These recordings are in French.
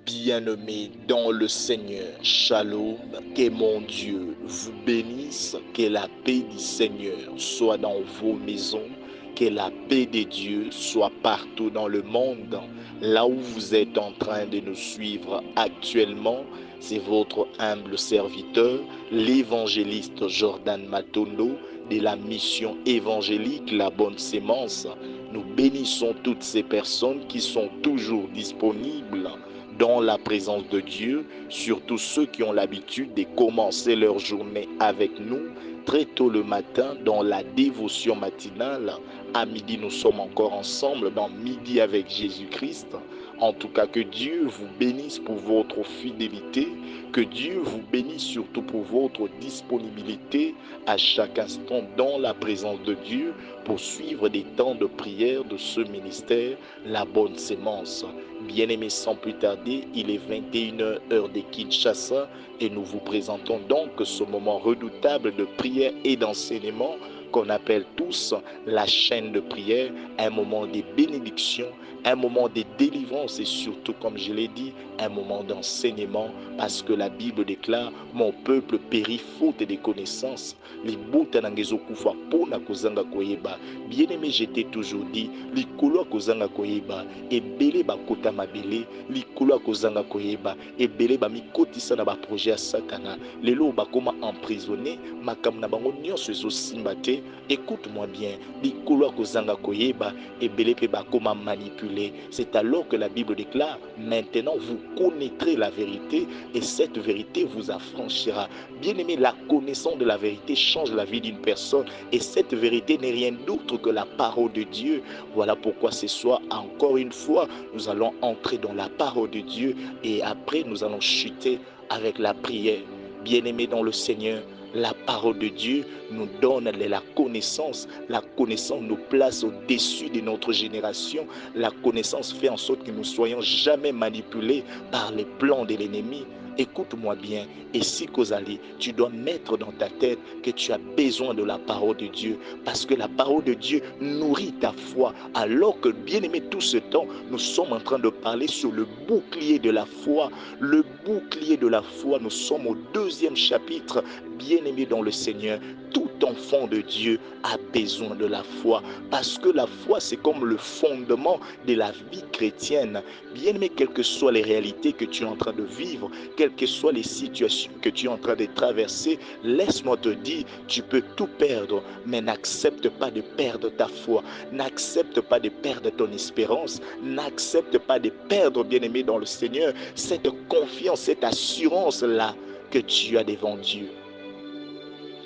Bien-aimés dans le Seigneur, Shalom, que mon Dieu vous bénisse, que la paix du Seigneur soit dans vos maisons, que la paix de Dieu soit partout dans le monde. Là où vous êtes en train de nous suivre actuellement, c'est votre humble serviteur, l'évangéliste Jordan Matondo, de la mission évangélique La Bonne Sémence. Nous bénissons toutes ces personnes qui sont toujours disponibles dans la présence de Dieu, surtout ceux qui ont l'habitude de commencer leur journée avec nous très tôt le matin dans la dévotion matinale. À midi, nous sommes encore ensemble dans Midi avec Jésus-Christ. En tout cas, que Dieu vous bénisse pour votre fidélité, que Dieu vous bénisse surtout pour votre disponibilité à chaque instant dans la présence de Dieu pour suivre des temps de prière de ce ministère, La Bonne Sémence. Bien-aimés, sans plus tarder, il est 21h heure de Kinshasa et nous vous présentons donc ce moment redoutable de prière et d'enseignement qu'on appelle tous la chaîne de prière, un moment de bénédiction, un moment de délivrance et surtout, comme je l'ai dit, un moment d'enseignement parce que la Bible déclare « Mon peuple périt faute de connaissances ». Bien-aimé, je t'ai toujours dit, likolo kozanga koyeba, ebele bakota mabele, likolo kozanga koyeba, ebele bamikotisa na ba projet ya Satana, lelo bakoma emprisonné, makambo na bango nyonso ezosimba te. Écoute-moi bien, likolo kozanga koyeba, ebele pe bakoma manipulé. C'est alors que la Bible déclare, maintenant vous connaîtrez la vérité et cette vérité vous affranchira. Bien-aimé, la connaissance de la vérité change la vie d'une personne et cette vérité n'est rien d'autre que la parole de Dieu. Voilà pourquoi ce soir, encore une fois, nous allons entrer dans la parole de Dieu et après nous allons chuter avec la prière. Bien-aimés dans le Seigneur, la parole de Dieu nous donne la connaissance. La connaissance nous place au-dessus de notre génération. La connaissance fait en sorte que nous ne soyons jamais manipulés par les plans de l'ennemi. Écoute-moi bien, et si Kozali, tu dois mettre dans ta tête que tu as besoin de la parole de Dieu, parce que la parole de Dieu nourrit ta foi, alors que, bien aimé, tout ce temps, nous sommes en train de parler sur le bouclier de la foi. Le bouclier de la foi, nous sommes au 2e chapitre, bien aimé dans le Seigneur. Tout enfant de Dieu a besoin de la foi, parce que la foi, c'est comme le fondement de la vie chrétienne. Bien aimé, quelles que soient les réalités que tu es en train de vivre, quelles que soient les situations que tu es en train de traverser, laisse-moi te dire, tu peux tout perdre, mais n'accepte pas de perdre ta foi, n'accepte pas de perdre ton espérance, n'accepte pas de perdre, bien-aimé dans le Seigneur, cette confiance, cette assurance-là que tu as devant Dieu.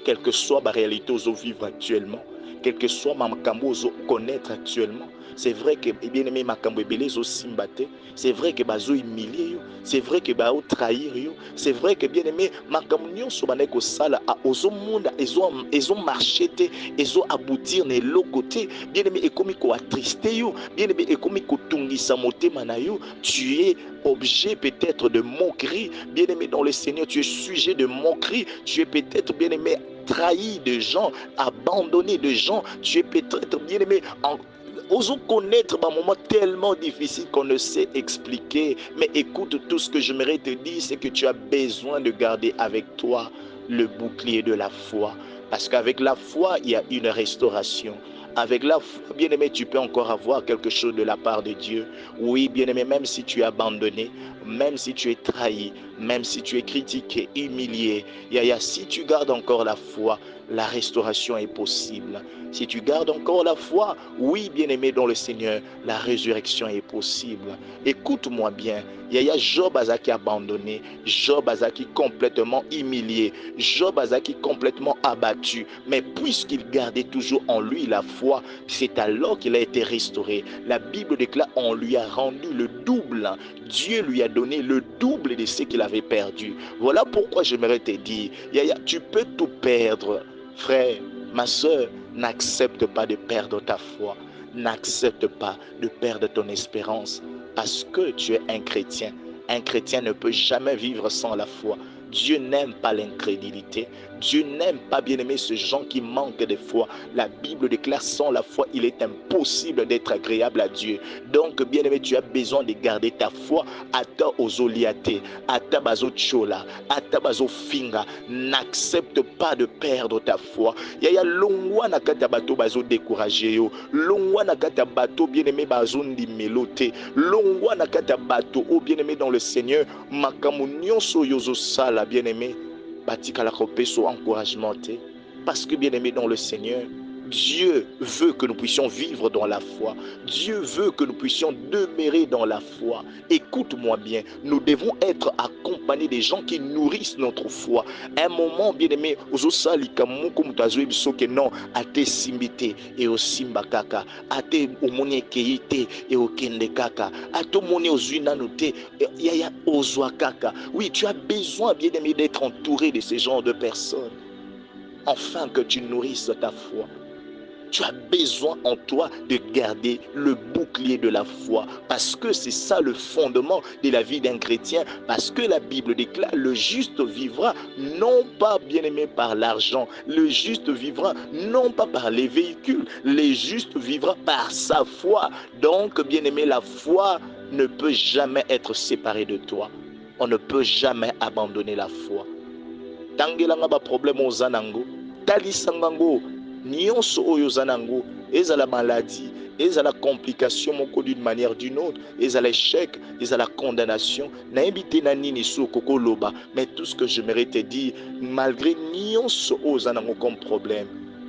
Quelle que soit ma réalité aux vivre actuellement, quel que soit ma makambo aux connaître actuellement, c'est vrai que bien aimé makambo ebele zo simbate, c'est vrai que bazo humilier yo, c'est vrai que bao trahir yo, c'est vrai que bien aimé makambo nyonso bana ko sala a ozo monde ezo marcher te, ezo aboutir ne lo côté, bien aimé ekomi ko attrister yo, bien aimé ekomi ko tungisa motema na yo, tu es objet peut-être de moquerie, bien aimé dans le Seigneur, tu es sujet de moquerie, tu es peut-être bien aimé trahi de gens, abandonné de gens, tu es peut-être bien aimé osons connaître un moment tellement difficile qu'on ne sait expliquer. Mais écoute, tout ce que j'aimerais te dire, c'est que tu as besoin de garder avec toi le bouclier de la foi. Parce qu'avec la foi, il y a une restauration. Avec la foi, bien-aimé, tu peux encore avoir quelque chose de la part de Dieu. Oui, bien-aimé, même si tu es abandonné, même si tu es trahi, même si tu es critiqué, humilié, si tu gardes encore la foi, la restauration est possible. Si tu gardes encore la foi, oui, bien-aimé dans le Seigneur, la résurrection est possible. Écoute-moi bien, Job Azaki abandonné, Job Azaki complètement humilié, Job Azaki complètement abattu. Mais puisqu'il gardait toujours en lui la foi, c'est alors qu'il a été restauré. La Bible déclare on lui a rendu le double. Dieu lui a donné le double de ce qu'il avait perdu. Voilà pourquoi j'aimerais te dire, tu peux tout perdre. Frère, ma soeur, n'accepte pas de perdre ta foi. N'accepte pas de perdre ton espérance parce que tu es un chrétien. Un chrétien ne peut jamais vivre sans la foi. Dieu n'aime pas l'incrédulité. Dieu n'aime pas, bien-aimé, ce gens qui manquent de foi. La Bible déclare, sans la foi, il est impossible d'être agréable à Dieu. Donc, bien-aimé, tu as besoin de garder ta foi. Ata ozoliate, ata bazo chola, ata bazo finga. N'accepte pas de perdre ta foi. Yaya longwa na kata bato bazo décourager yo. Longwa na kata bato, bien-aimé, bazo ndimelote. Longwa na kata bato, oh bien-aimé dans le Seigneur, makamunyo so yozo sala, bien-aimé. Batika la kopeso encouragement. Parce que bien-aimé dans le Seigneur, Dieu veut que nous puissions vivre dans la foi. Dieu veut que nous puissions demeurer dans la foi. Écoute-moi bien, nous devons être accompagnés des gens qui nourrissent notre foi. Un moment, bien-aimé, non, ate simbite et au simba kaka, ate omoni keite et au kende kaka, ate omoni ozuina note, yaya ozwa kaka. Oui, tu as besoin, bien-aimé, d'être entouré de ce genre de personnes, afin que tu nourrisses ta foi. Tu as besoin en toi de garder le bouclier de la foi, parce que c'est ça le fondement de la vie d'un chrétien, parce que la Bible déclare, le juste vivra non pas, bien-aimé, par l'argent, le juste vivra non pas par les véhicules, le juste vivra par sa foi. Donc, bien-aimé, la foi ne peut jamais être séparée de toi. On ne peut jamais abandonner la foi. Tangelanga ba problème ozanango, talisangango, nyonso oyo zanango, ezala maladie, ezala complication moko d'une manière d'une autre, ezala échec, ezala condamnation, na ebite na nini so koko loba, mais tout ce que j'aimerais te dire, malgré nyonso oyo zanango comme problème,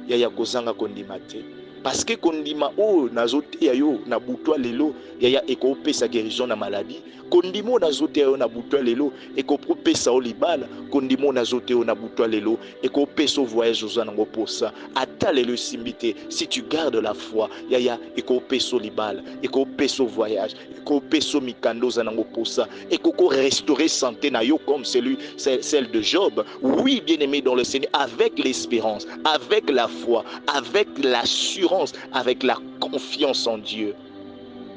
yaya kozanga kondimate. Parce que kondima o nazote yo na butwa lelo yaya eko pesa guérison na maladie, kondimo nazote yo na butwa lelo eko pesa o libala, kondimo nazote yo na butwa lelo eko pesa voyage ozanango posa ata lelo simbite. Si tu gardes la foi, yaya eko pesa libala, eko pesa voyage, eko pesa mikando zanango posa, eko restaurer santé na yo comme celle de Job. Oui, bien-aimé dans le Seigneur, avec l'espérance, avec la foi, avec l'assurance, avec la confiance en Dieu.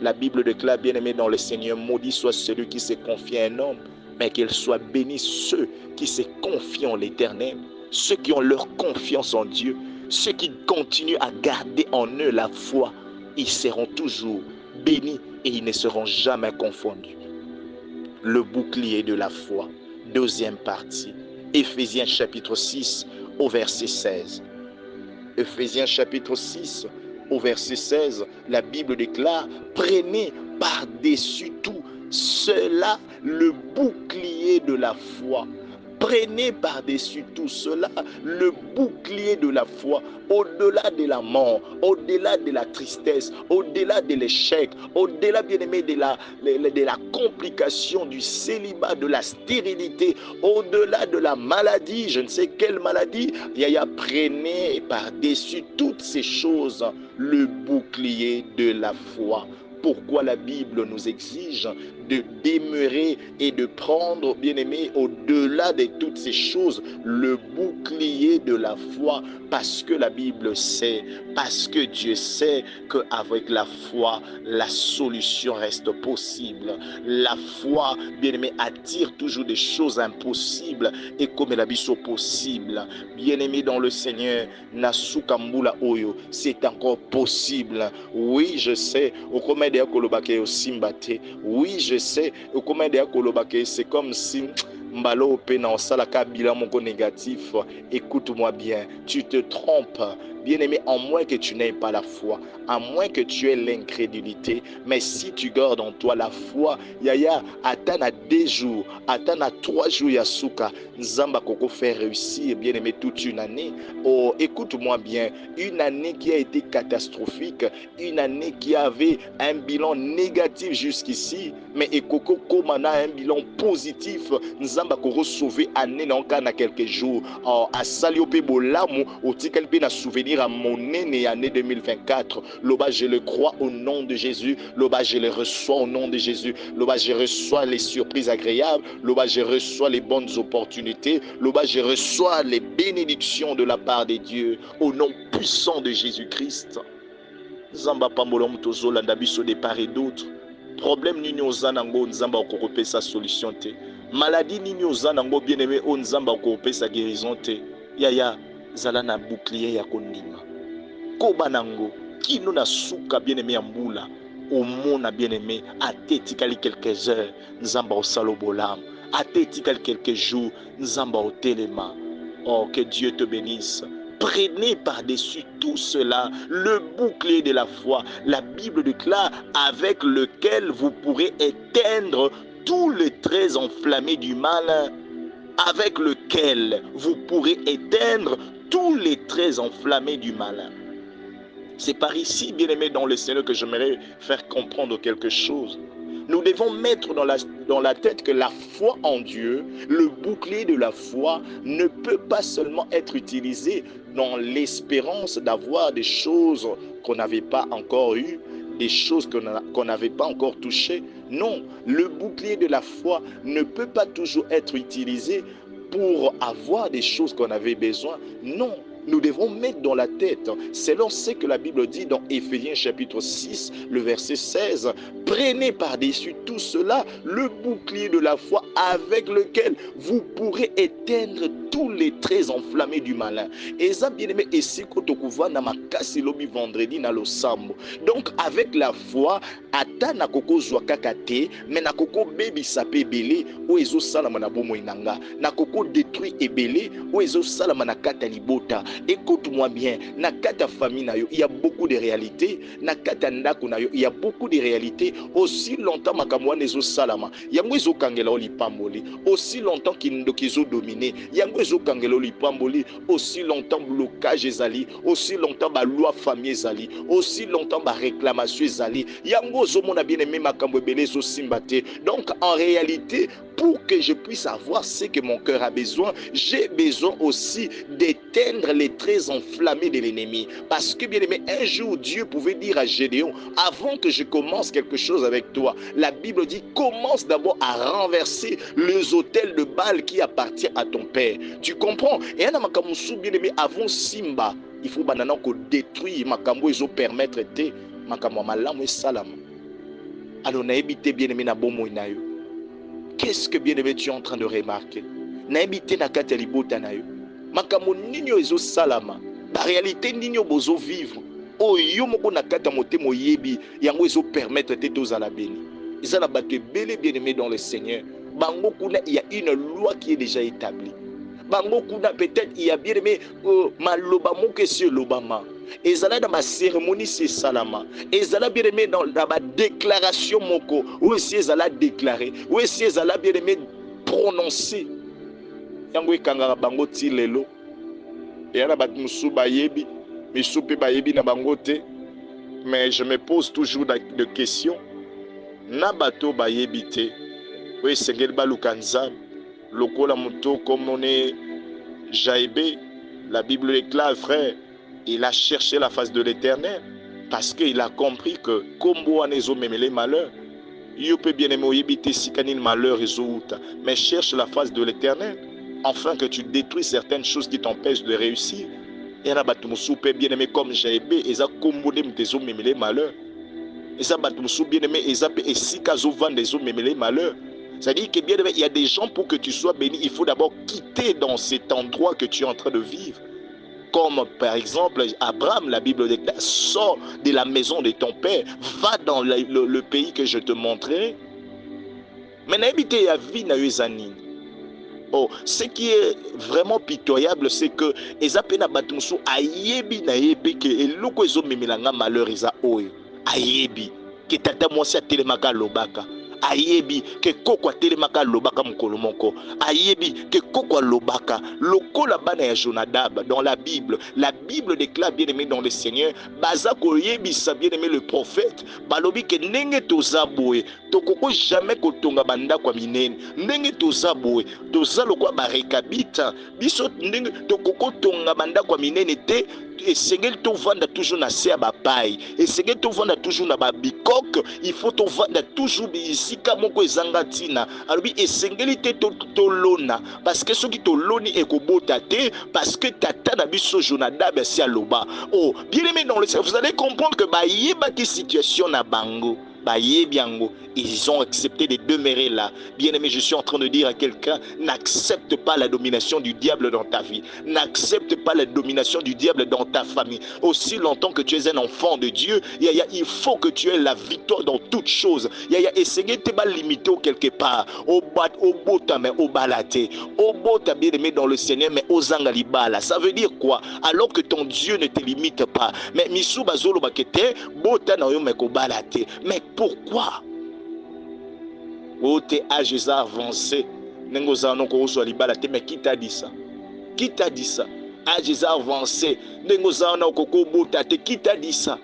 La Bible déclare, bien-aimé dans le Seigneur, maudit soit celui qui se confie à un homme, mais qu'il soit béni ceux qui se confient en l'Éternel, ceux qui ont leur confiance en Dieu, ceux qui continuent à garder en eux la foi. Ils seront toujours bénis et ils ne seront jamais confondus. Le bouclier de la foi. Deuxième partie. Éphésiens chapitre 6 au verset 16. Éphésiens chapitre 6 au verset 16, la Bible déclare, prenez par-dessus tout cela le bouclier de la foi. Prenez par-dessus tout cela le bouclier de la foi, au-delà de la mort, au-delà de la tristesse, au-delà de l'échec, au-delà, bien-aimé, de la complication du célibat, de la stérilité, au-delà de la maladie, je ne sais quelle maladie, yaya, prenez par-dessus toutes ces choses le bouclier de la foi. Pourquoi la Bible nous exige de demeurer et de prendre, bien-aimé, au-delà de toutes ces choses, le bouclier de la foi? Parce que la Bible sait, parce que Dieu sait qu'avec la foi, la solution reste possible. La foi, bien-aimé, attire toujours des choses impossibles et comme la biso possible. Bien-aimé dans le Seigneur, Nasukambula Oyo, c'est encore possible. Oui, je sais, oui, je sais, c'est comme si Mbalo Pena en salaka bilan mon négatif. Écoute-moi bien, tu te trompes. Bien-aimé, à moins que tu n'aies pas la foi, à moins que tu aies l'incrédulité, mais si tu gardes en toi la foi, yaya, attends à 2 jours, attends à 3 jours, yasuka, Nzamba Koko fait réussir, bien-aimé, toute une année. Oh, écoute-moi bien, une année qui a été catastrophique, une année qui avait un bilan négatif jusqu'ici, mais Ekoko Komana a un bilan positif, Nzamba Koko sauvé année dans quelques jours. Oh, à Saliope Bolamu, au Tikalpe na souvenir à mon année 2024. Loba, je le crois au nom de Jésus. Loba, je le reçois au nom de Jésus. Loba, je reçois les surprises agréables. Loba, je reçois les bonnes opportunités. Loba, je reçois les bénédictions de la part de Dieu au nom puissant de Jésus-Christ. Zamba pambolom tozo landabiso de part et d'autres. Problème nini ozanango nzamba okokope sa solution te. Maladie nini ozanango bien-aimé o nzamba okokope sa guérison te. yaya zala na bouclier ya kondima koba nango kino na suka bien-aimé ya mbula omona bien-aimé ate etikali quelques heures nzamba osala bolamu ate etikali quelques jours nzamba otelema. Oh, que Dieu te bénisse. Prenez par-dessus tout cela le bouclier de la foi. La Bible déclare avec lequel vous pourrez éteindre tous les traits enflammés du mal. Avec lequel vous pourrez éteindre tous les traits enflammés du mal. C'est par ici, bien-aimé dans le Seigneur, que j'aimerais faire comprendre quelque chose. Nous devons mettre dans la tête que la foi en Dieu, le bouclier de la foi, ne peut pas seulement être utilisé dans l'espérance d'avoir des choses qu'on n'avait pas encore eues, des choses qu'on n'avait pas encore touchées. Non, le bouclier de la foi ne peut pas toujours être utilisé pour avoir des choses qu'on avait besoin. Non. Nous devons mettre dans la tête, selon ce que la Bible dit dans Éphésiens chapitre 6, le verset 16, prenez par-dessus tout cela le bouclier de la foi avec lequel vous pourrez éteindre tous les traits enflammés du malin. Et ça, bien aimé, ici, na makasi lobi vendredi na losambo. Donc, avec la foi, ata na koko zwakakate, mais na koko bebi sape belé, ou ezo salama na bomo inanga, na koko détruit ebelé, ou ezo salama na kata libota. Écoute-moi bien, na kata famille na yo, il y a beaucoup de réalités. Na kata ndako na yo, il y a beaucoup de réalités. Aussi longtemps makamwa nezo salama, yango ezo kangela oli pamboli. Aussi longtemps kindo kizo dominé, yango ezo kangela oli pamboli. Aussi longtemps blocage ezali, aussi longtemps ba loi famille ezali, aussi longtemps ba réclamation ezali. Yango zo mona bien aimé makambo ebele zo simbate. Donc en réalité, pour que je puisse avoir ce que mon cœur a besoin, j'ai besoin aussi d'éteindre les traits enflammés de l'ennemi. Parce que bien aimé, un jour Dieu pouvait dire à Gédéon, avant que je commence quelque chose avec toi, la Bible dit, commence d'abord à renverser les autels de Baal qui appartiennent à ton père. Tu comprends? Et un makamusu bien aimé, avant Simba, il faut maintenant qu'on détruise makambo et permettre de makambo malamu et salam. Alors n'a évité bien aimé na bomo inayo. Qu'est-ce que bien aimé tu es en train de remarquer? Na évité na kata libota na yo. Makambo ninyo ezo salama. La réalité ninyo bozo vivre. Oh yo moko na kata motemo yebi yango ezo permettre te tozala beni. Ezala bato ebele bien aimé dans le Seigneur. Bango kuna il y a une loi qui est déjà établie. Bango kuna peut-être il y a bien aimé maloba moko esi lobama. Ezala dans ma cérémonie c'est salama. Ezala bien aimé dans ma déclaration moko. Ou esi ezala déclaré. Ou esi ezala bien aimé prononcé. Yango ekangaka bango ti lelo. Eyana bat musu bayebi, misu pe bayebi na bango te. Mais je me pose toujours de questions. Na bato bayebi te. Oui, sengeli baluka nzambe. Lokola moto comme on est Jaébé, la Bible déclare, frère, il a cherché la face de l'Éternel parce qu'il a compris que kombo anezo memele malheur. Il peut bien aimer oyebi si kanil malheur ezouta, mais cherche la face de l'Éternel afin que tu détruis certaines choses qui t'empêchent de réussir. Et na batu musu peut bien aimer comme Jaébé, eza kombo de mtezo memele malheur. Eza batu musu bien aimer eza pe esika zo vendre zo memele malheur. C'est-à-dire que bien aimé, il y a des gens pour que tu sois béni, il faut d'abord quitter dans cet endroit que tu es en train de vivre. Comme par exemple Abraham, la Bible déclare, sors de la maison de ton père, va dans le pays que je te montrerai. Mais n'habitez à vie na yezani. Oh, ce qui est vraiment pitoyable, c'est que ezapena batumusu ayebi na yebi que eloko ezo memelanga malheur eza oyo. Ayebi que tata mwasi atelemaka lobaka. Ayebi ke koko atelemaka lobaka mukolo moko. Ayebi ke koko lobaka lokola bana ya Jonadab dans la Bible déclare bien aimé dans le Seigneur baza koyebi sa bien aimé le prophète balobi ke ndenge tozaboe tokoko jamais kotonga banda kwa minene ndenge tozaboe toza lokwa barekabita biso ndenge tokoko tonga banda kwa minene te. Et Seigneur te vendre toujours na se bapai et Seigneur te vendre toujours na babikok il faut te vendre toujours ici comme ko ezanga tina alobi et Seigneur te to lona parce que ceux qui to loni e ko bota te parce que tata na biso Jonadab si aloba. Oh bien aimé dans le Seigneur, vous allez comprendre que ba yeba ki situation na bango ba yebi yango Ils ont accepté de demeurer là. Bien-aimé, je suis en train de dire à quelqu'un, n'accepte pas la domination du diable dans ta vie. N'accepte pas la domination du diable dans ta famille. Aussi longtemps que tu es un enfant de Dieu, il faut que tu aies la victoire dans toutes choses. Essayez de te limiter quelque part. Au bota, mais au balate. Au bota, bien-aimé dans le Seigneur, mais au zangalibala. Ça veut dire quoi? Alors que ton Dieu ne te limite pas. Mais misou bazolo bakete, bota na yo mais ko balate. Mais pourquoi? Ote âges avancés, mais qui t'a dit ça? Qui t'a dit ça? Âges avancés, qui t'a dit ça?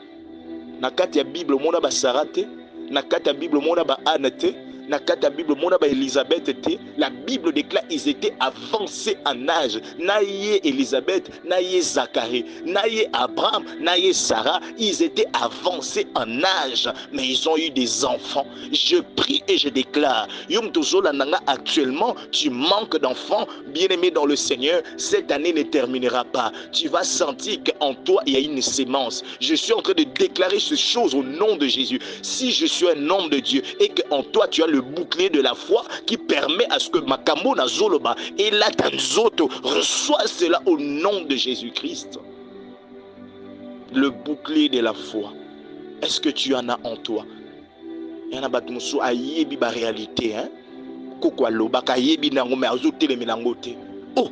Nakati ya Bible mona ba Sarate, nakati ya Bible mona ba Anate, nakati ya Bible mona ba Elisabeth te. La Bible déclare ils étaient avancés en âge. Naïe Elisabeth, naïe Zacharie, naïe Abraham, naïe Sarah, ils étaient avancés en âge, mais ils ont eu des enfants. Je prie et je déclare, Yom Tozola Nanga, actuellement, tu manques d'enfants, bien-aimés dans le Seigneur, cette année ne terminera pas. Tu vas sentir qu'en toi, il y a une sémence. Je suis en train de déclarer ces choses au nom de Jésus. Si je suis un homme de Dieu et qu'en toi, tu as le bouclier de la foi qui permet à ce que Makambo na Zoloba et la Tanzoto reçoit cela au nom de Jésus-Christ. Le bouclier de la foi. Est-ce que tu en as en toi? Il y en a batumusu ayebi ba réalité, hein? Kokwa loba ka yebi nango me azote le melangote. Oh,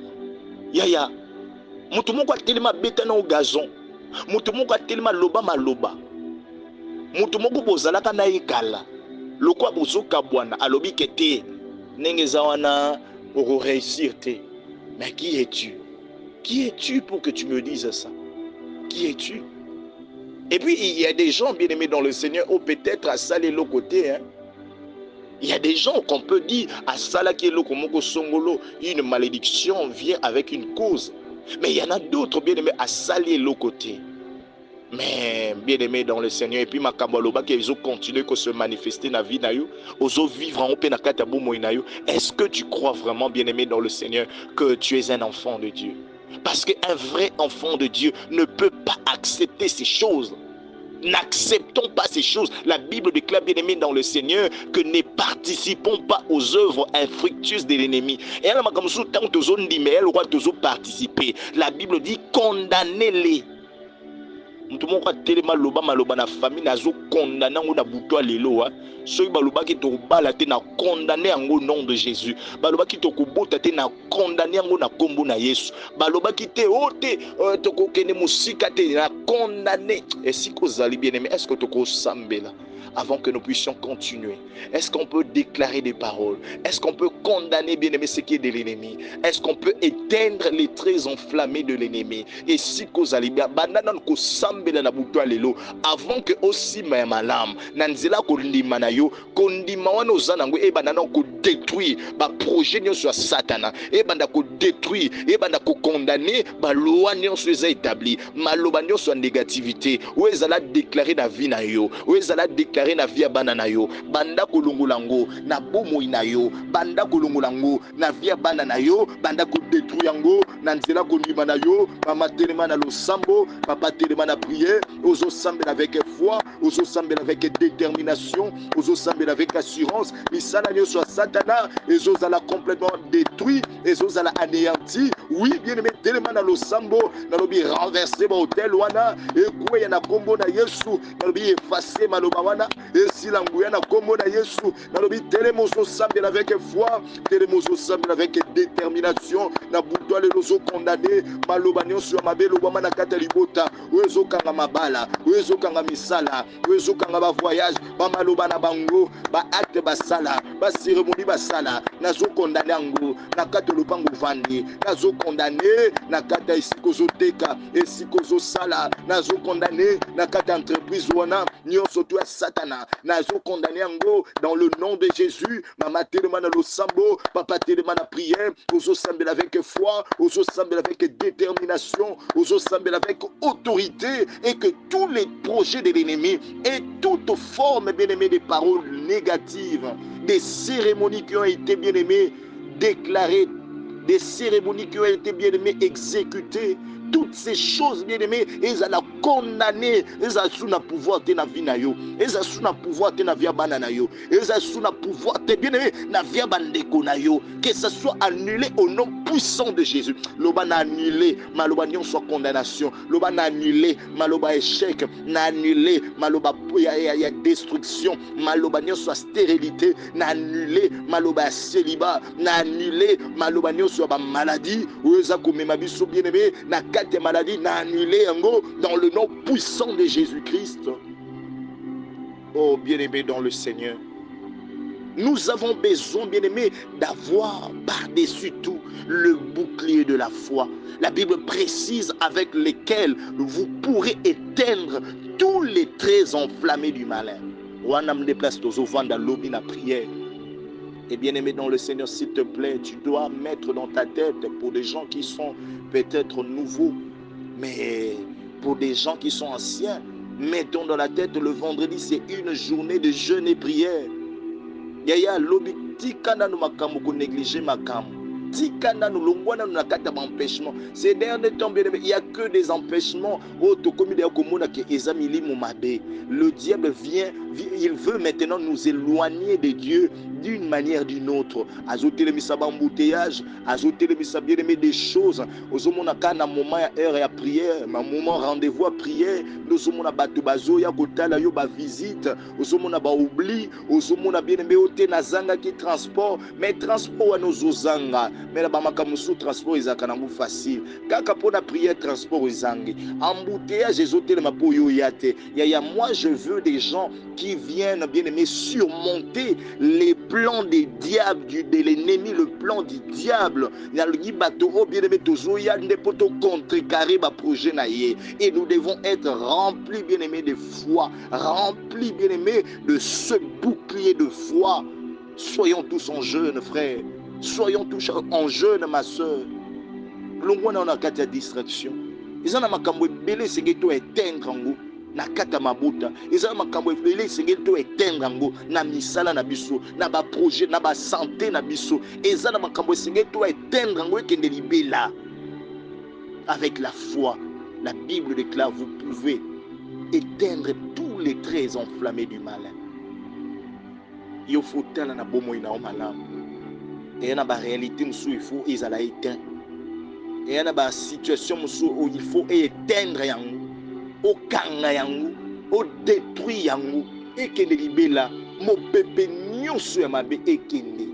yaya. Mutu moko atelema beta na gazon. Mutu moko atelema loba maloba. Mutu moko bozalaka na ekala. Lokwa bozoka bwana alobi kete ndenge zawana oko réussir te. Mais qui es-tu? Qui es-tu pour que tu me dises ça? Qui es-tu? Et puis il y a des gens bien aimés dans le Seigneur ou peut-être à saler l'autre côté, hein. Il y a des gens qu'on peut dire à Salaki Lokomoko Songolo, une malédiction vient avec une cause. Mais il y en a d'autres bien aimés à saler l'autre côté. Mais bien aimé dans le Seigneur, et puis ma kabaloba qui ont continué à se manifester dans la vie, oso vivre en paix. Est-ce que tu crois vraiment, bien aimé dans le Seigneur, que tu es un enfant de Dieu? Parce qu'un vrai enfant de Dieu ne peut pas accepter ces choses. N'acceptons pas ces choses. La Bible déclare, bien aimé dans le Seigneur, que ne participons pas aux œuvres infructueuses de l'ennemi. Et alors, tant que zone dit, mais elle doit participer. La Bible dit condamnez-les. Mutu moko atelema loba maloba na famille nazo condamner ngo na buto lelo soki baloba ki to bala te na condamner yango nom de Jésus, baloba ki to kobota te na condamner yango na kombo na Yesu, baloba ki te ote to kokene musika te na condamner. Et si kozali bien aimé, est-ce que to ko sambela avant que nous puissions continuer? Est-ce qu'on peut déclarer des paroles? Est-ce qu'on peut condamner, bien aimé, ce qui est de l'ennemi? Est-ce qu'on peut éteindre les traits enflammés de l'ennemi? Et si kozalibia banana ko sambela na buto lelo avant que aussi malam nanzela ko ndima na yo ko ndima wana ozanango e banana ko détruire ba projet nyonso ya satana, e banda ko détruire, e banda ko condamner ba loi nyonso eza établi, maloba nyonso ya négativité ou ezala déclarer na vie na yo, ou ezala déclarer na via bana na yo, banda kolongolango na bomoi na yo, banda kolongolango na via bana na yo, banda ko détruire yango na nzela ko ndima na yo, mama telema na losambo, papa telema na prière, ozo sambela avec foi, ozo sambela avec détermination, ozo sambela avec assurance, misala nyonso ya satana ezo zala complètement détruit, ezo zala anéanti. Oui, bien aimé, telema na losambo, na lobi renverser ba hôtel wana, e kweya na kombo na Yesu, na lobi effacer maloba wana, et si l'angouya na kombo na Yesu, na lobi telemozo sambela avec foi, telemozo sambela avec détermination, na buto le lozo condamné, maloba nyonso ya mabelo bama na kata libota, ozo kanga mabala, ozo kanga misala, ozo kanga ba voyage, ba maloba na bango, ba acte ba sala, ba cérémonie ba sala, nazo condamné ango, na kata lopango vandi, nazo condamné, na kata isikozo teka, isikozo sala, nazo condamné, na kata entreprise wana, nyonso to ya satana, nazo condamné ango, dans le nom de Jésus, mama telema na losambo, papa telema na prière, ozo sambela avec foi, ozo sambela avec détermination, ozo sambela avec autorité, et que tous les projets de l'ennemi et toute forme, bien aimé, de paroles négatives, des cérémonies qui ont été, bien aimées, déclarées, des cérémonies qui ont été, bien aimées, exécutées, toutes ces choses, bien aimées, elles allaient condamné eza sous na pouvoir te na vie na yo, eza sous na pouvoir te na vie bana na yo, eza sous na pouvoir te bien aimé na vie bandeko na yo, que ça soit annulé au nom puissant de Jésus. Loba na annulé maloba nyonso condamnation, loba na annulé maloba échec, na annulé maloba ya destruction, maloba nyonso stérilité, na annulé maloba célibat, na annulé maloba nyonso ba maladie, ou eza komema biso bien aimé na kate maladie, na annulé yango dans le nom puissant de Jésus-Christ. Oh bien-aimé dans le Seigneur, nous avons besoin, bien-aimé, d'avoir par-dessus tout le bouclier de la foi. La Bible précise avec lesquels vous pourrez éteindre tous les traits enflammés du malin. Wana me déplace au vanda lobby la prière. Et bien-aimé dans le Seigneur, s'il te plaît, tu dois mettre dans ta tête pour des gens qui sont peut-être nouveaux, mais pour des gens qui sont anciens, mettons dans la tête le vendredi, c'est une journée de jeûne et prière. Yaya lobi tikana no makambo ko négliger makambo. Tikana no longwana no nakata ba empêchement. Ces derniers temps bien aimé, il y a que des empêchements. Oh to komi de komona ke ezamili mo mabe. Le diable vient, il veut maintenant nous éloigner de Dieu d'une manière ou d'une autre. Azoter le misaba embouteillage, azoter le misaba bien aimé des choses. Ozomona kana moment ya heure ya prière, ma moment rendez-vous à prière, nous omona bato bazo ya kotala yo ba visite, ozomona ba oubli, ozomona bien aimé ote nazanga ki transport, mais transport wa nozozanga, mais la ba makamusu transport ezaka nango facile. Kaka pona prière transport ezangi. Embouteillage ezoter ma po yo yate. Ya moi je veux des gens qui viennent bien aimé surmonter les plans des diables, de l'ennemi, le plan du diable. Et nous devons être remplis, bien aimés, de foi, remplis, bien aimés, de ce bouclier de foi. Soyons tous en jeûne, frère. Soyons tous en jeûne, ma soeur. L'on a une distraction. Ils ont éteindre na kata mabuta ezala makambo efele esengeli to éteindre yango na misala na biso na ba projet na ba santé na biso ezala makambo esengeli to éteindre yango ekende libela. Avec la foi, la Bible déclare vous pouvez éteindre tous les traits enflammés du malin. Yo faut tala na bomo ina o malamu et na ba réalité musu il faut ezala éteint et na ba situation musu il faut éteindre yango au kanga yango, au détruit yango, ekende libela, mo pepe nyonso ya mabe ekende.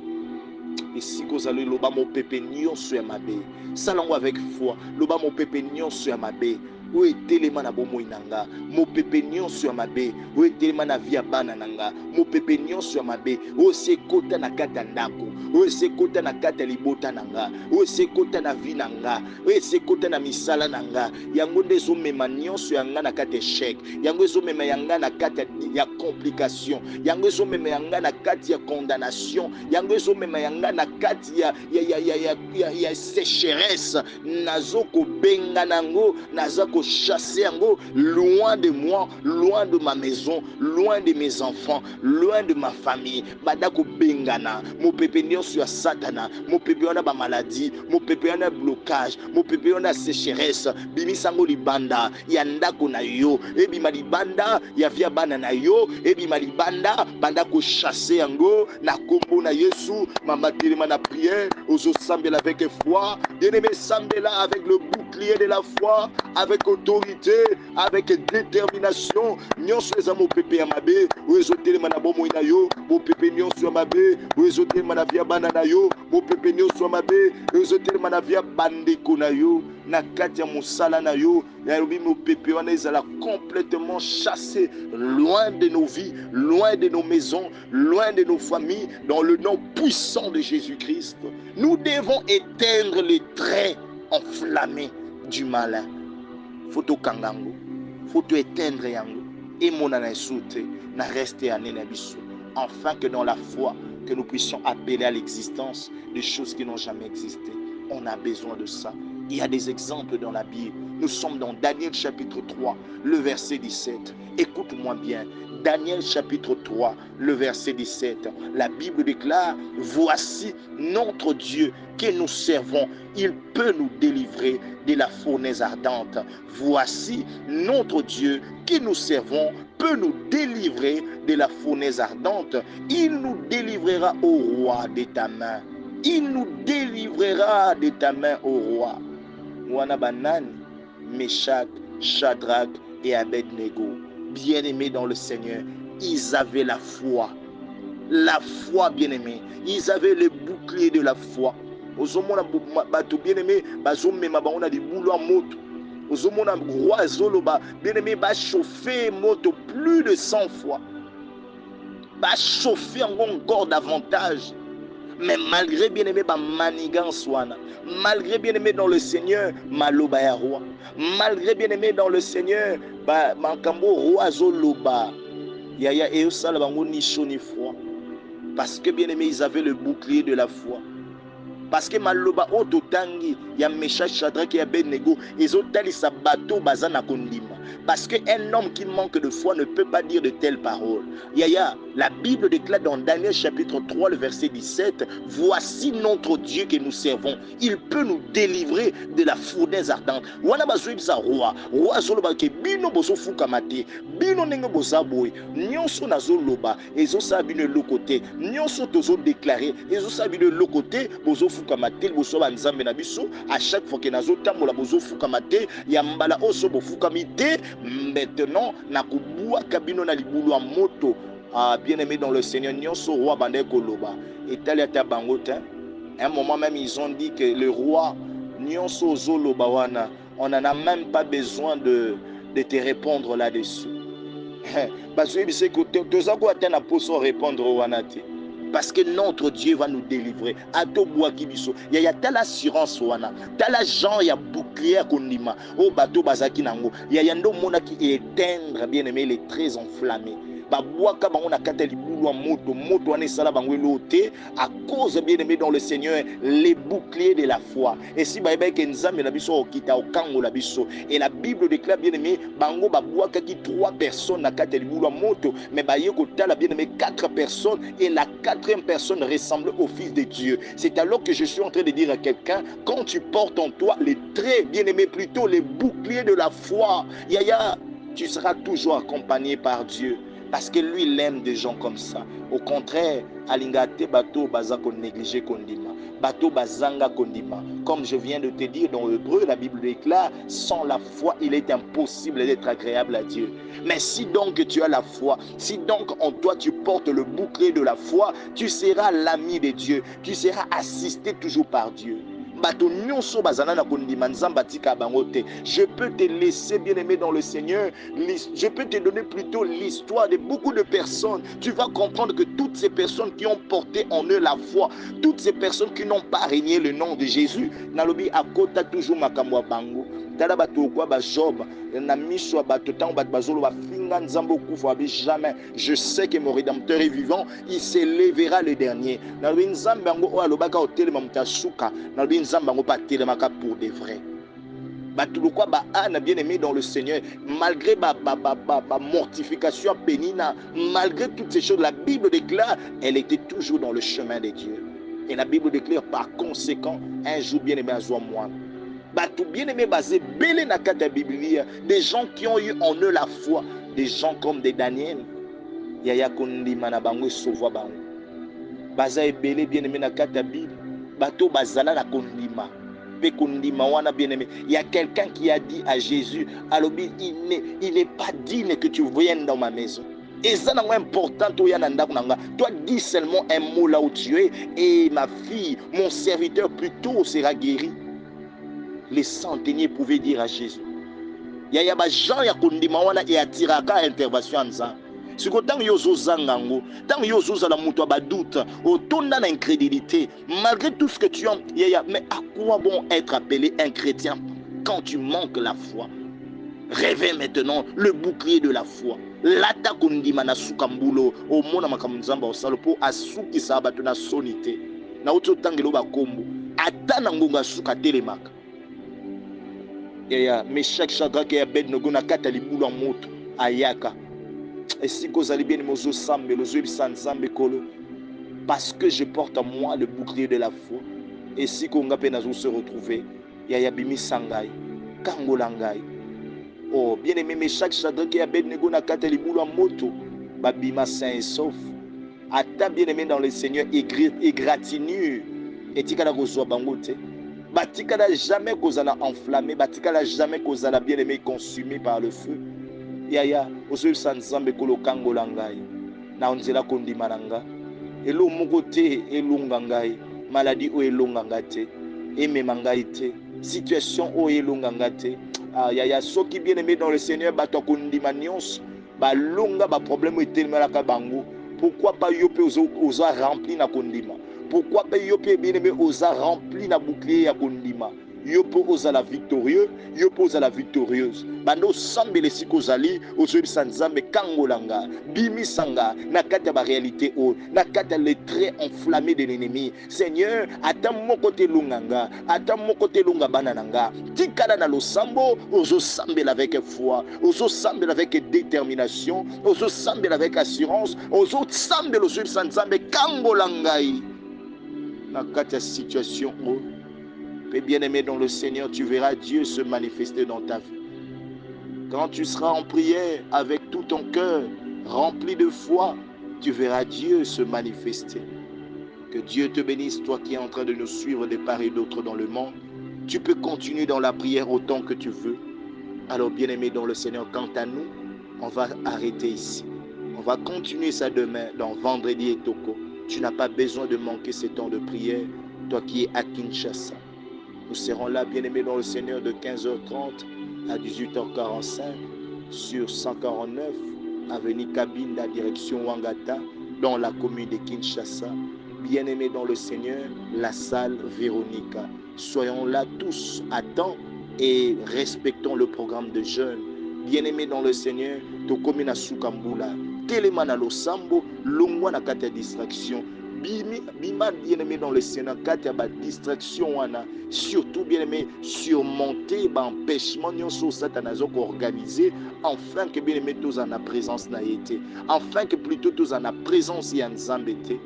Et si kozalo loba mo pepe nyonso ya mabe, salango avec foi, loba mo pepe nyonso ya mabe, o etelema na bomo inanga, mo pepe nyonso ya mabe, o etelema na via bana nanga, mo pepe nyonso ya mabe, o sekota na kata ndako, o sekota na kata libota nanga, o sekota na vi nanga, o sekota na misala nanga, yango nde zo mema nyonso yanga na kata échec, yango zo mema yanga na kata ya complication, yango zo mema yanga na kata ya condamnation, yango zo mema yanga na kata ya sécheresse, nazo ko benga nango, nazo ko chasser yango loin de moi, loin de ma maison, loin de mes enfants, loin de ma famille. Badako bengana, mo pepe nyonso ya satana, mo pepe ona ba maladie, mo pepe ona blocage, mo pepe ona sécheresse, bimisango libanda ya ndako na yo, ebima libanda ya via bana na yo, ebima libanda banda ko chasser yango na kombo na Yesu, mama telema na prière, ozo sambela avec foi, bien-aimé sambela avec le bouclier de la foi, avec autorité, avec détermination. Nyonso eza mo pepe ya mabe, ozo telema na bomo na yo, mo pepe nyonso ya mabe, ozo telema na via bana na yo, mo pepe nyonso ya mabe, ozo telema na via bandeko na yo, na kati ya mosala na yo, ya lobi mo pepe wana ezala complètement chassé loin de nos vies, loin de nos maisons, loin de nos familles, dans le nom puissant de Jésus-Christ. Nous devons éteindre les traits enflammés du malin. Faut kangango, faut éteindre yango, et mon anaïsoute, na reste ané na biso, afin que dans la foi, que nous puissions appeler à l'existence des choses qui n'ont jamais existé. On a besoin de ça. Il y a des exemples dans la Bible. Nous sommes dans Daniel chapitre 3, le verset 17. Écoute-moi bien. Daniel chapitre 3, le verset 17. La Bible déclare, voici notre Dieu que nous servons. Il peut nous délivrer de la fournaise ardente. Voici notre Dieu que nous servons peut nous délivrer de la fournaise ardente. Il nous délivrera au roi de ta main. Il nous délivrera de ta main au roi. Wana Banani, Meshach, Shadrach et Abednego, bien-aimés dans le Seigneur, ils avaient la foi. La foi, bien-aimés. Ils avaient le bouclier de la foi. Ozomona bato bien-aimés, bazomema bango na libulu ya moto. Ozomona roi Zoloba, bien-aimé, va chauffer moto plus de 100 fois. Va chauffer encore davantage. Mais malgré bien-aimé, manigance wana, malgré bien-aimé dans le Seigneur, maloba ya roi, malgré bien-aimé dans le Seigneur, makambo roi Zoloba, yaya et ça bango ni chaud ni froid. Parce que bien-aimé, ils avaient le bouclier de la foi. Parce que maloba ototangi ya Meshach, Shadrach et Abednego, ils ont tali sa bateau bazana kondima. Parce qu'un homme qui manque de foi ne peut pas dire de telles paroles. Yaya, la Bible déclare dans Daniel chapitre 3, le verset 17, voici notre Dieu que nous servons. Il peut nous délivrer de la fournaise ardente. Wana bazouib sa roi. Roi zoloba ke bino bozo fukamate. Bino nenge bozaboy. Nyonso na zoloba. Ezo sabine lokote. Nyonso tozo déclaré. Ezo sabine lokote. Bozo fukamate. Bozo banzambe na biso. À chaque fois que nazo tambola bozo fukamate. Yambala oso bo fukamite. Maintenant, nakubua kabino na libulu a moto. Bien-aimé dans le Seigneur, nyonso roi bande koloba. Et tel était bangotin. À un moment même, ils ont dit que le roi, nyonso zoloba wana, on n'en a même pas besoin de te répondre là-dessus. Parce que c'est que tu as quoi t'en pour répondre au wanate. Parce que notre Dieu va nous délivrer. Il y a telle assurance wana, telle agent, il y a bouclier kondima. Au bateau bazaki nango. Il y a ndo mona qui éteindre bien aimé les très enflammés. Babouaka bango na kata libulu wa moto moto ane sala bango loté à cause bien aimé dans le Seigneur les boucliers de la foi. Et si baïba ke nzambe na biso okita okango la biso et la Bible déclare bien aimé bango babouaka ki 3 personnes na kata libulu wa moto mais baye ko tala bien aimé 4 personnes et la 4e personne ressemble au Fils de Dieu. C'est alors que je suis en train de dire à quelqu'un, quand tu portes en toi les traits bien aimé plutôt les boucliers de la foi, yaya, tu seras toujours accompagné par Dieu. Parce que lui, il aime des gens comme ça. Au contraire, alingate bato bazako négligé kondima. Bato bazanga kondima. Comme je viens de te dire dans l'Hébreu, la Bible déclare, sans la foi, il est impossible d'être agréable à Dieu. Mais si donc tu as la foi, si donc en toi tu portes le bouclier de la foi, tu seras l'ami de Dieu. Tu seras assisté toujours par Dieu. Je peux te laisser bien aimé dans le Seigneur. Je peux te donner plutôt l'histoire de beaucoup de personnes. Tu vas comprendre que toutes ces personnes qui ont porté en eux la foi, toutes ces personnes qui n'ont pas régné le nom de Jésus, nalobi akota toujours makamwa bango. Tala bato kwa ba Job na miso bato tant bato bazolo ba finga nzambo kufa jamais. Je sais que mon rédempteur est vivant, il s'élèvera le dernier. Nalobi nzambe bango o alobaka hotel mutasuka, nalobi nzambe bango pa telemaka pour de vrai. Batulukwa ba ana bien aimé dans le Seigneur, malgré ma mortification pénina, malgré toutes ces choses, la Bible déclare, elle était toujours dans le chemin de Dieu. Et la Bible déclare par conséquent, un jour bien aimé à moi. Batou bien aimé basé belé na kata Biblia, des gens qui ont eu en eux la foi, des gens comme des Daniel, yaya kondima na bango sauva bango. Baza belé bien aimé na kata Bible, bato bazala na kondima. Il y a quelqu'un qui a dit à Jésus, il n'est pas digne que tu viennes dans ma maison. Et ça n'est pas important. Toi dis seulement un mot là où tu es et ma fille, mon serviteur plutôt sera guéri. Les centeniers pouvaient dire à Jésus. Il y a des gens qui attirent à intervention en ça. Si vous avez tant yozo la muto badoute, autant d'incrédulité, malgré tout ce que tu as, mais à quoi bon être appelé un chrétien quand tu manques la foi? Rêvez maintenant le bouclier de la foi. Lata kundima na sukambulo, au mona makamuzamba au salopo, asuki sabato na sonité. Na uto tangelo ba kombo, atana ngonga suka telemaka. Yaya, Meshach, Shadrach et Abednego na kata libulu en moto ayaka. Et si vous allez bien mozo sambe, le zoïb sanzambe kolo, parce que je porte en moi le bouclier de la foi. Et si konga pe nazo se retrouver, yaya bimi sangai, kangolangai. Oh, bien aimé, Meshach, Shadrach et Abednego na kata libulu en moto, babima sain et sauf. Ata bien aimé dans le Seigneur, égratignure. Et tikala kozwa bangote. Batikala jamais kozala enflammé, batikala jamais kozala bien aimé consumé par le feu. Yaya, ozo sanzambe kolo kangola ngai. Na onzela kondima nanga. Elo moko te elonga ngai. Maladie o elonga ngai te. Emema ngai te. Situation o elonga ngai te. Ah, yaya, soki bien aimé dans le Seigneur, bato kondima nyonso. Ba longa ba problème etelmelaka bango. Pourquoi pas yope oza rempli na kondima? Pourquoi pas yope bien aimé oza rempli na bouclier ya kondima? Yopo ozala victorieux, yopo ozala victorieuse. Bando sambele sikozali, ozobi sanzambe kangolanga, bimisanga, na kata ba réalité o, na kata les traits enflammés de l'ennemi. Seigneur, ata moko te lunganga, ata moko te lunga banananga. Tikala na losambo, ozo sambele avec foi, ozo sambele avec détermination, ozo sambele avec assurance, ozo sambele ozobi sanzambe kangolangai. Na kata situation o. Mais bien-aimé dans le Seigneur, tu verras Dieu se manifester dans ta vie. Quand tu seras en prière avec tout ton cœur, rempli de foi, tu verras Dieu se manifester. Que Dieu te bénisse, toi qui es en train de nous suivre de part et d'autre dans le monde. Tu peux continuer dans la prière autant que tu veux. Alors bien-aimé dans le Seigneur, quant à nous, on va arrêter ici. On va continuer ça demain dans Vendredi et Toko. Tu n'as pas besoin de manquer ces temps de prière, toi qui es à Kinshasa. Nous serons là, bien-aimés dans le Seigneur, de 15h30 à 18h45 sur 149, avenue Kabinda, direction Wangata, dans la commune de Kinshasa. Bien-aimés dans le Seigneur, la salle Véronica. Soyons là tous à temps et respectons le programme de jeûne. Bien-aimés dans le Seigneur, Tokomina Sukambula, Telemana Losambo, Longwa na kata distraction. Bima bien-aimé dans le Seigneur, quand il y a des distractions, surtout bien-aimé, surmonter l'empêchement de Satan organisé, afin que bien-aimé, tous en la présence n'a été, afin que plutôt tous en la présence y en zambété.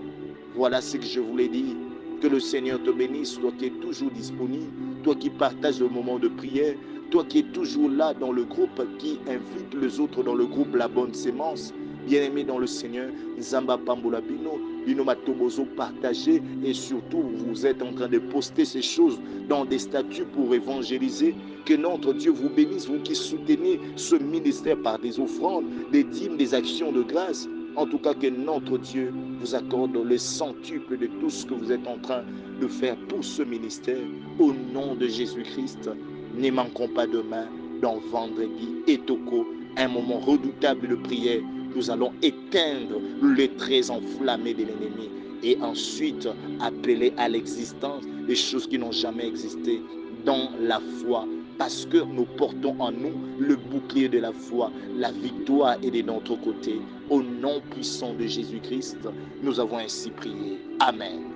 Voilà ce que je voulais dire. Que le Seigneur te bénisse, toi qui es toujours disponible, toi qui partages le moment de prière, toi qui es toujours là dans le groupe, qui invite les autres dans le groupe La Bonne Sémence. Bien-aimé dans le Seigneur, Nzamba Pambola Bino, Bino Matobozo partagez et surtout vous êtes en train de poster ces choses dans des statuts pour évangéliser. Que notre Dieu vous bénisse, vous qui soutenez ce ministère par des offrandes, des dîmes, des actions de grâce. En tout cas, que notre Dieu vous accorde le centuple de tout ce que vous êtes en train de faire pour ce ministère. Au nom de Jésus-Christ, ne manquons pas demain dans Vendredi et Toko, un moment redoutable de prière. Nous allons éteindre les traits enflammés de l'ennemi et ensuite appeler à l'existence des choses qui n'ont jamais existé dans la foi. Parce que nous portons en nous le bouclier de la foi. La victoire est de notre côté. Au nom puissant de Jésus-Christ, nous avons ainsi prié. Amen.